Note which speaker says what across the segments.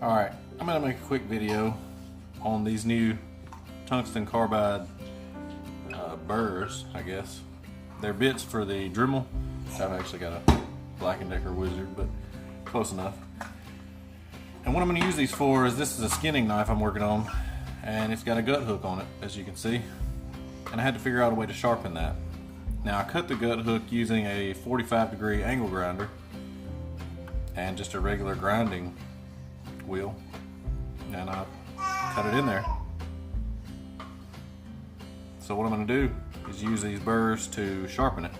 Speaker 1: Alright, I'm going to make a quick video on these new tungsten carbide burrs, I guess. They're bits for the Dremel. I've actually got a Black & Decker Wizard, but close enough. And what I'm going to use these for is, this is a skinning knife I'm working on, and it's got a gut hook on it, as you can see. And I had to figure out a way to sharpen that. Now, I cut the gut hook using a 45-degree angle grinder and just a regular grinding wheel, and I cut it in there. So what I'm going to do is use these burrs to sharpen it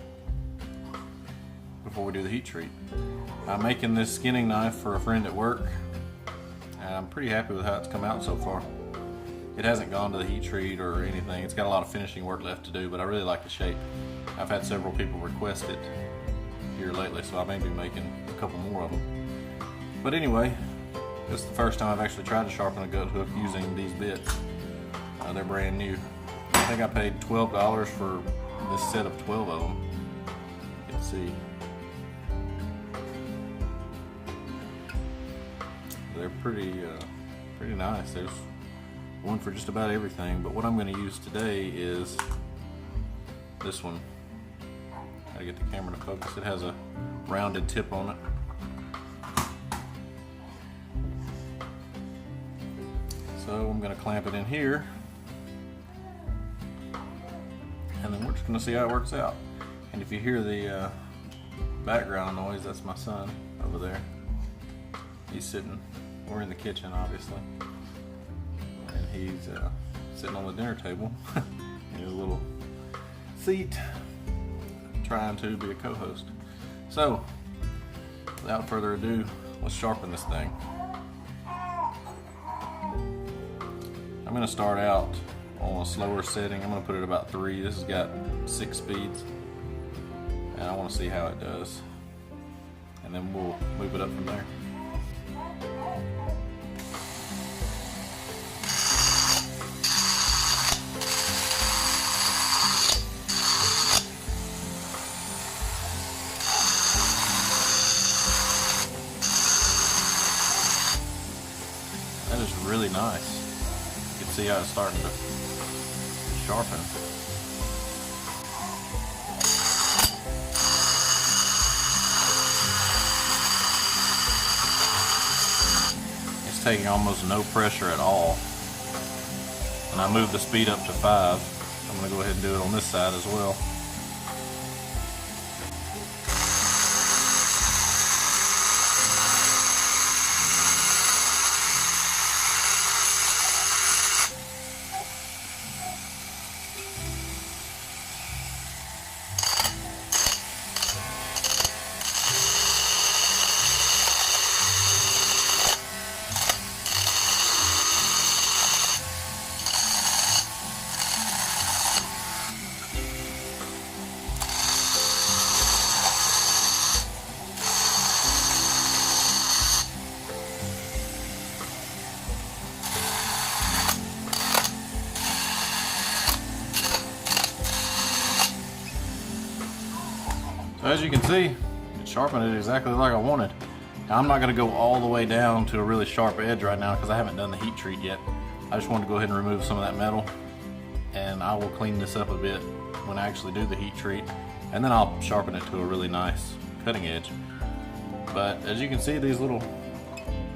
Speaker 1: before we do the heat treat. I'm making this skinning knife for a friend at work, and I'm pretty happy with how it's come out so far. It hasn't gone to the heat treat or anything. It's got a lot of finishing work left to do, but I really like the shape. I've had several people request it here lately, so I may be making a couple more of them. But anyway, this is the first time I've actually tried to sharpen a gut hook using these bits. They're brand new. I think I paid $12 for this set of 12 of them. You can see. They're pretty nice. There's one for just about everything, but what I'm going to use today is this one. Gotta get the camera to focus. It has a rounded tip on it. So I'm going to clamp it in here, and then we're just going to see how it works out. And if you hear the background noise, that's my son over there. He's sitting, we're in the kitchen obviously, and he's sitting on the dinner table in his little seat, trying to be a co-host. So without further ado, let's sharpen this thing. I'm going to start out on a slower setting. I'm going to put it about 3. This has got 6 speeds, and I want to see how it does, and then we'll move it up from there. That is really nice. You can see how it's starting to sharpen. It's taking almost no pressure at all. And I moved the speed up to 5. I'm going to go ahead and do it on this side as well. So as you can see, it sharpened it exactly like I wanted. Now I'm not going to go all the way down to a really sharp edge right now because I haven't done the heat treat yet. I just wanted to go ahead and remove some of that metal, and I will clean this up a bit when I actually do the heat treat, and then I'll sharpen it to a really nice cutting edge. But as you can see, these little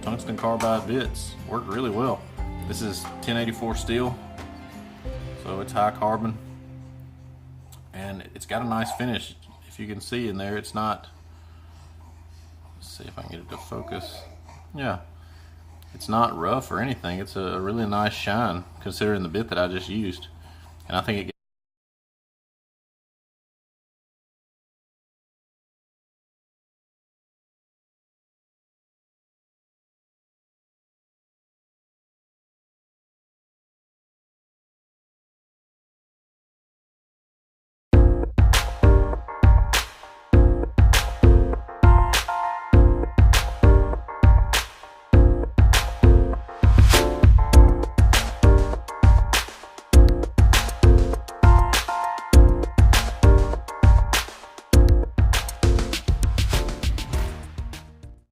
Speaker 1: tungsten carbide bits work really well. This is 1084 steel, so it's high carbon, and it's got a nice finish. If you can see in there, it's not, let's see if I can get it to focus. Yeah, it's not rough or anything. It's a really nice shine considering the bit that I just used, and I think it